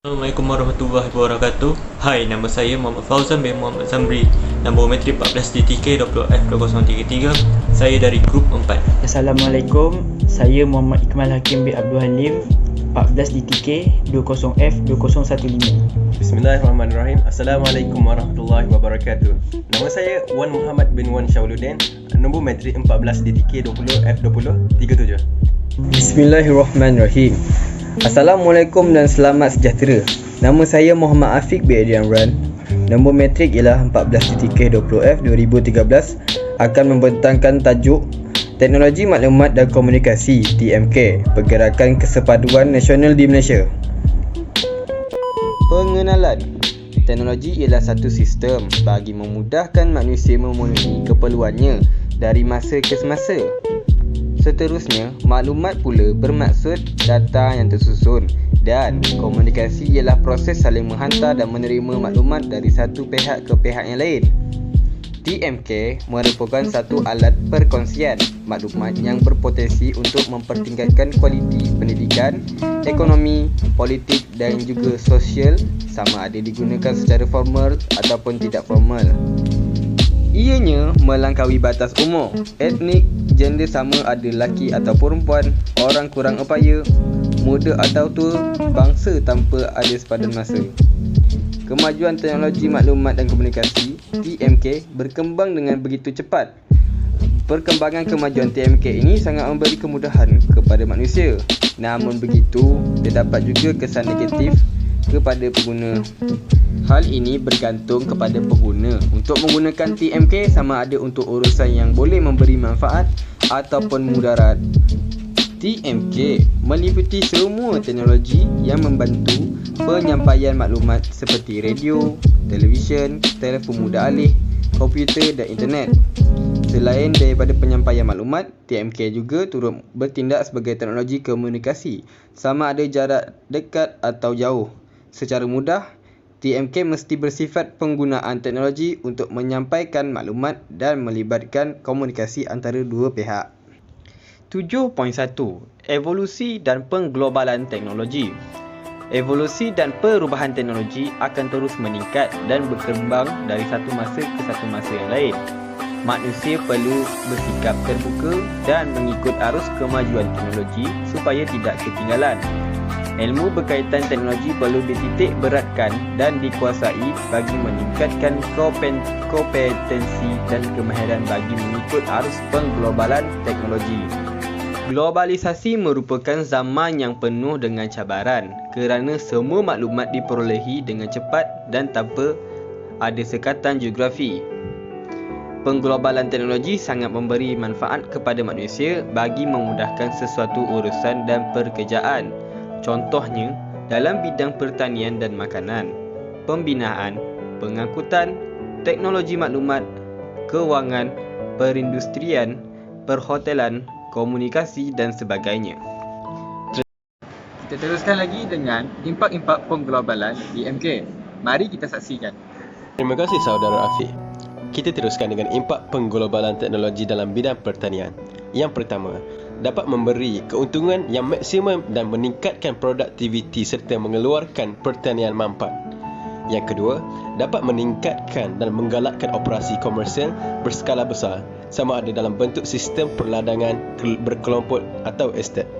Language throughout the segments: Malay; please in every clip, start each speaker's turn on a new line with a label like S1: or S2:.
S1: Assalamualaikum warahmatullahi wabarakatuh. Hai, nama saya Muhammad Fauzan bin Muhammad Zamri. Nombor metrik 14 DTK 20F2033. Saya dari grup 4.
S2: Assalamualaikum, saya Muhammad Ikmal Hakim bin Abdul Halim, 14 DTK 20F2015.
S3: Bismillahirrahmanirrahim. Assalamualaikum warahmatullahi wabarakatuh. Nama saya Wan Muhammad bin Wan Syauluddin. Nombor metrik 14 DTK 20F2037.
S4: Bismillahirrahmanirrahim. Assalamualaikum dan selamat sejahtera. Nama saya Muhammad Afiq bin Adrian Ran. Nombor metrik ialah 14 DTK 20F 2013 akan membentangkan tajuk Teknologi Maklumat dan Komunikasi TMK, Pergerakan Kesepaduan Nasional di Malaysia. Pengenalan. Teknologi ialah satu sistem bagi memudahkan manusia memenuhi keperluannya dari masa ke semasa. Seterusnya, maklumat pula bermaksud data yang tersusun, dan komunikasi ialah proses saling menghantar dan menerima maklumat dari satu pihak ke pihak yang lain. TMK merupakan satu alat perkongsian maklumat yang berpotensi untuk mempertingkatkan kualiti pendidikan, ekonomi, politik dan juga sosial, sama ada digunakan secara formal ataupun tidak formal. Ianya melangkaui batas umur, etnik, gender sama ada lelaki atau perempuan, orang kurang upaya, muda atau tua, bangsa tanpa ada sepadan masa. Kemajuan teknologi maklumat dan komunikasi TMK berkembang dengan begitu cepat. Perkembangan kemajuan TMK ini sangat memberi kemudahan kepada manusia. Namun begitu, terdapat juga kesan negatif kepada pengguna. Hal ini bergantung kepada pengguna untuk menggunakan TMK, sama ada untuk urusan yang boleh memberi manfaat ataupun mudarat. TMK meliputi semua teknologi yang membantu penyampaian maklumat seperti radio, televisyen, telefon mudah alih, komputer dan internet. Selain daripada penyampaian maklumat, TMK juga turut bertindak sebagai teknologi komunikasi, sama ada jarak dekat atau jauh. Secara mudah, TMK mesti bersifat penggunaan teknologi untuk menyampaikan maklumat dan melibatkan komunikasi antara dua pihak. 7.1. Evolusi dan pengglobalan teknologi. Evolusi dan perubahan teknologi akan terus meningkat dan berkembang dari satu masa ke satu masa yang lain. Manusia perlu bersikap terbuka dan mengikut arus kemajuan teknologi supaya tidak ketinggalan. Ilmu berkaitan teknologi perlu dititik beratkan dan dikuasai bagi meningkatkan kompetensi dan kemahiran bagi mengikut arus pengglobalan teknologi. Globalisasi merupakan zaman yang penuh dengan cabaran kerana semua maklumat diperolehi dengan cepat dan tanpa ada sekatan geografi. Pengglobalan teknologi sangat memberi manfaat kepada manusia bagi memudahkan sesuatu urusan dan pekerjaan. Contohnya, dalam bidang pertanian dan makanan, pembinaan, pengangkutan, teknologi maklumat, kewangan, perindustrian, perhotelan, komunikasi dan sebagainya.
S5: Kita teruskan lagi dengan impak-impak pengglobalan TMK. Mari kita saksikan.
S3: Terima kasih saudara Afiq. Kita teruskan dengan impak pengglobalan teknologi dalam bidang pertanian. Yang pertama, dapat memberi keuntungan yang maksimum dan meningkatkan produktiviti serta mengeluarkan pertanian manfaat. Yang kedua, dapat meningkatkan dan menggalakkan operasi komersial berskala besar, sama ada dalam bentuk sistem perladangan berkelompok atau estet.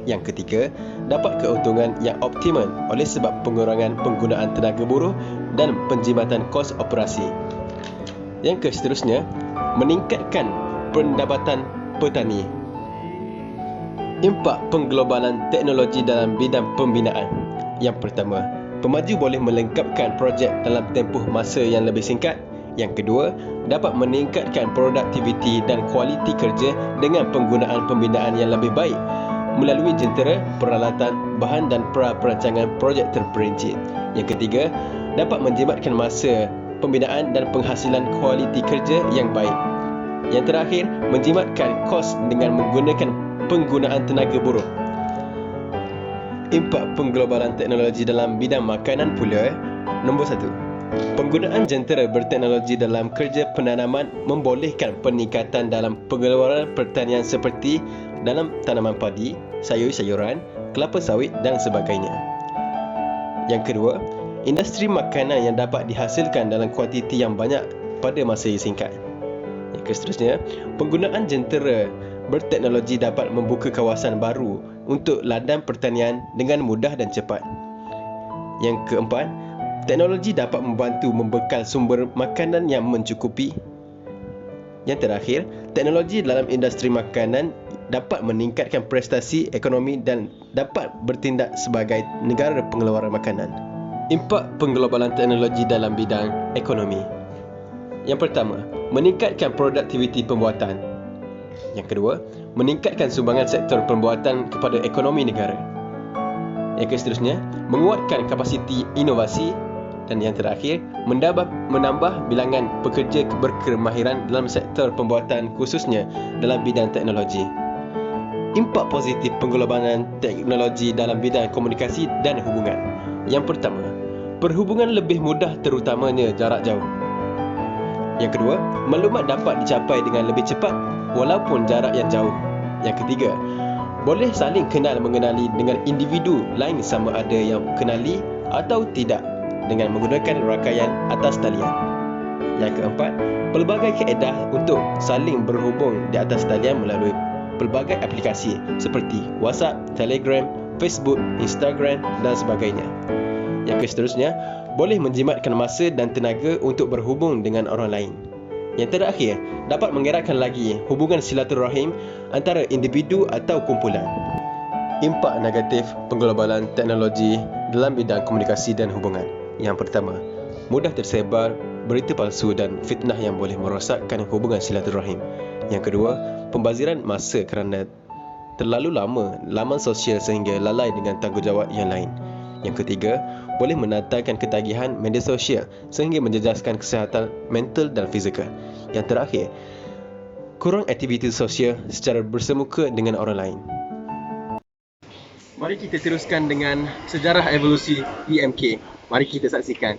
S3: Yang ketiga, dapat keuntungan yang optimal oleh sebab pengurangan penggunaan tenaga buruh dan penjimatan kos operasi. Yang seterusnya, meningkatkan pendapatan petani. Impak pengglobalan teknologi dalam bidang pembinaan. Yang pertama, pemaju boleh melengkapkan projek dalam tempoh masa yang lebih singkat. Yang kedua, dapat meningkatkan produktiviti dan kualiti kerja dengan penggunaan pembinaan yang lebih baik melalui jentera, peralatan, bahan dan perancangan projek terperinci. Yang ketiga, dapat menjimatkan masa pembinaan dan penghasilan kualiti kerja yang baik. Yang terakhir, menjimatkan kos dengan menggunakan penggunaan tenaga buruh. Impak pengglobalan teknologi dalam bidang makanan pula. Nombor 1. Penggunaan jentera berteknologi dalam kerja penanaman membolehkan peningkatan dalam pengeluaran pertanian seperti dalam tanaman padi, sayur-sayuran, kelapa sawit dan sebagainya. Yang kedua, industri makanan yang dapat dihasilkan dalam kuantiti yang banyak pada masa yang singkat. Yang seterusnya, penggunaan jentera berteknologi dapat membuka kawasan baru untuk ladang pertanian dengan mudah dan cepat. Yang keempat, teknologi dapat membantu membekal sumber makanan yang mencukupi. Yang terakhir, teknologi dalam industri makanan dapat meningkatkan prestasi ekonomi dan dapat bertindak sebagai negara pengeluaran makanan. Impak penglobalan teknologi dalam bidang ekonomi. Yang pertama, meningkatkan produktiviti pembuatan. Yang kedua, meningkatkan sumbangan sektor pembuatan kepada ekonomi negara. Yang seterusnya, menguatkan kapasiti inovasi. Dan yang terakhir, menambah bilangan pekerja berkemahiran dalam sektor pembuatan khususnya dalam bidang teknologi. Impak positif penglobalan teknologi dalam bidang komunikasi dan hubungan. Yang pertama, perhubungan lebih mudah terutamanya jarak jauh. Yang kedua, maklumat dapat dicapai dengan lebih cepat walaupun jarak yang jauh. Yang ketiga, boleh saling kenal mengenali dengan individu lain sama ada yang kenali atau tidak dengan menggunakan rangkaian atas talian. Yang keempat, pelbagai kaedah untuk saling berhubung di atas talian melalui pelbagai aplikasi seperti WhatsApp, Telegram, Facebook, Instagram dan sebagainya. Yang seterusnya, boleh menjimatkan masa dan tenaga untuk berhubung dengan orang lain. Yang terakhir, dapat mengeratkan lagi hubungan silaturahim antara individu atau kumpulan. Impak negatif penglobalan teknologi dalam bidang komunikasi dan hubungan. Yang pertama, mudah tersebar berita palsu dan fitnah yang boleh merosakkan hubungan silaturahim. Yang kedua, pembaziran masa kerana terlalu lama laman sosial sehingga lalai dengan tanggungjawab yang lain. Yang ketiga, boleh mendatangkan ketagihan media sosial sehingga menjejaskan kesihatan mental dan fizikal. Yang terakhir, kurang aktiviti sosial secara bersemuka dengan orang lain. Mari kita teruskan dengan sejarah evolusi EMK. Mari kita saksikan.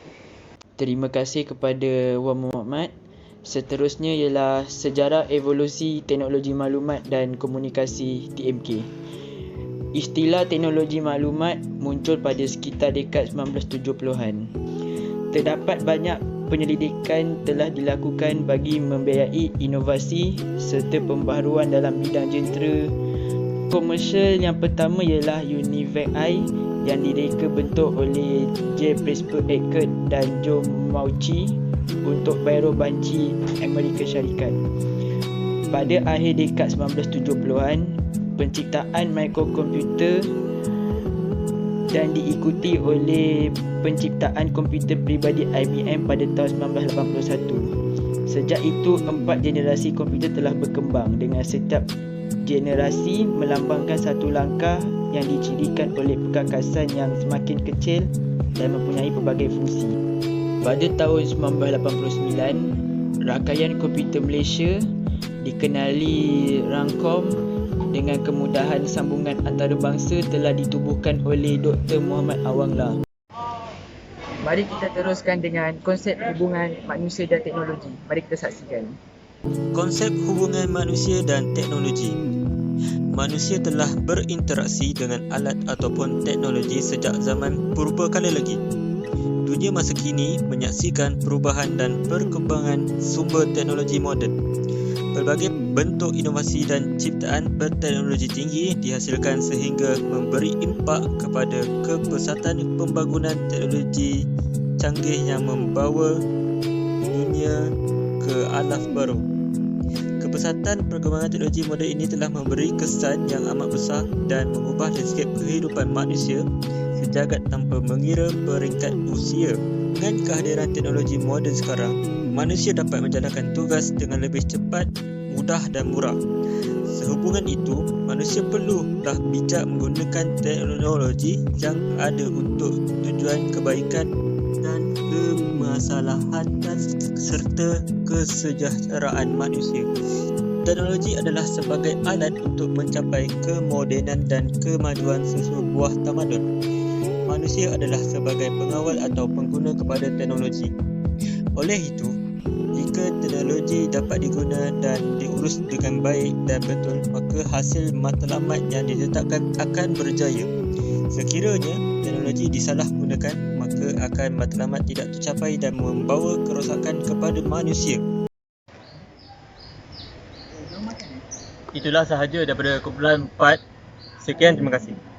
S2: Terima kasih kepada Wan Muhammad. Seterusnya ialah sejarah evolusi teknologi maklumat dan komunikasi TMK. Istilah teknologi maklumat muncul pada sekitar dekad 1970-an. Terdapat banyak penyelidikan telah dilakukan bagi membiayai inovasi serta pembaharuan dalam bidang jentera komersial. Yang pertama ialah UNIVAC I yang direka bentuk oleh J. Presper Eckert dan Joe Mauchi untuk Biro Banci Amerika Syarikat. Pada akhir dekad 1970-an, penciptaan mikrokomputer dan diikuti oleh penciptaan komputer peribadi IBM pada tahun 1981. Sejak itu, 4 generasi komputer telah berkembang dengan setiap generasi melambangkan satu langkah yang dicirikan oleh perkakasan yang semakin kecil dan mempunyai pelbagai fungsi. Pada tahun 1989, rangkaian komputer Malaysia dikenali RANCOM dengan kemudahan sambungan antarabangsa telah ditubuhkan oleh Dr. Muhammad Awanglah. Mari kita teruskan dengan konsep hubungan manusia dan teknologi. Mari kita saksikan.
S1: Konsep hubungan manusia dan teknologi. Manusia telah berinteraksi dengan alat ataupun teknologi sejak zaman purba kala lagi. Dunia masa kini menyaksikan perubahan dan perkembangan sumber teknologi moden. Pelbagai bentuk inovasi dan ciptaan berteknologi tinggi dihasilkan sehingga memberi impak kepada kepesatan pembangunan teknologi canggih yang membawa dunia ke alaf baru. Kepesatan perkembangan teknologi moden ini telah memberi kesan yang amat besar dan mengubah landscape kehidupan manusia sejagat tanpa mengira peringkat usia. Dengan kehadiran teknologi moden sekarang, manusia dapat menjalankan tugas dengan lebih cepat, mudah dan murah. Sehubungan itu, manusia perlulah bijak menggunakan teknologi yang ada untuk tujuan kebaikan dan kemaslahatan serta kesejahteraan manusia. Teknologi adalah sebagai alat untuk mencapai kemodenan dan kemajuan sesebuah tamadun. Manusia adalah sebagai pengawal atau pengguna kepada teknologi. Oleh itu, jika teknologi dapat diguna dan diurus dengan baik dan betul, maka hasil matlamat yang diletakkan akan berjaya. Sekiranya teknologi disalahgunakan, maka akan matlamat tidak tercapai dan membawa kerosakan kepada manusia. Itulah sahaja daripada kumpulan 4. Sekian, terima kasih.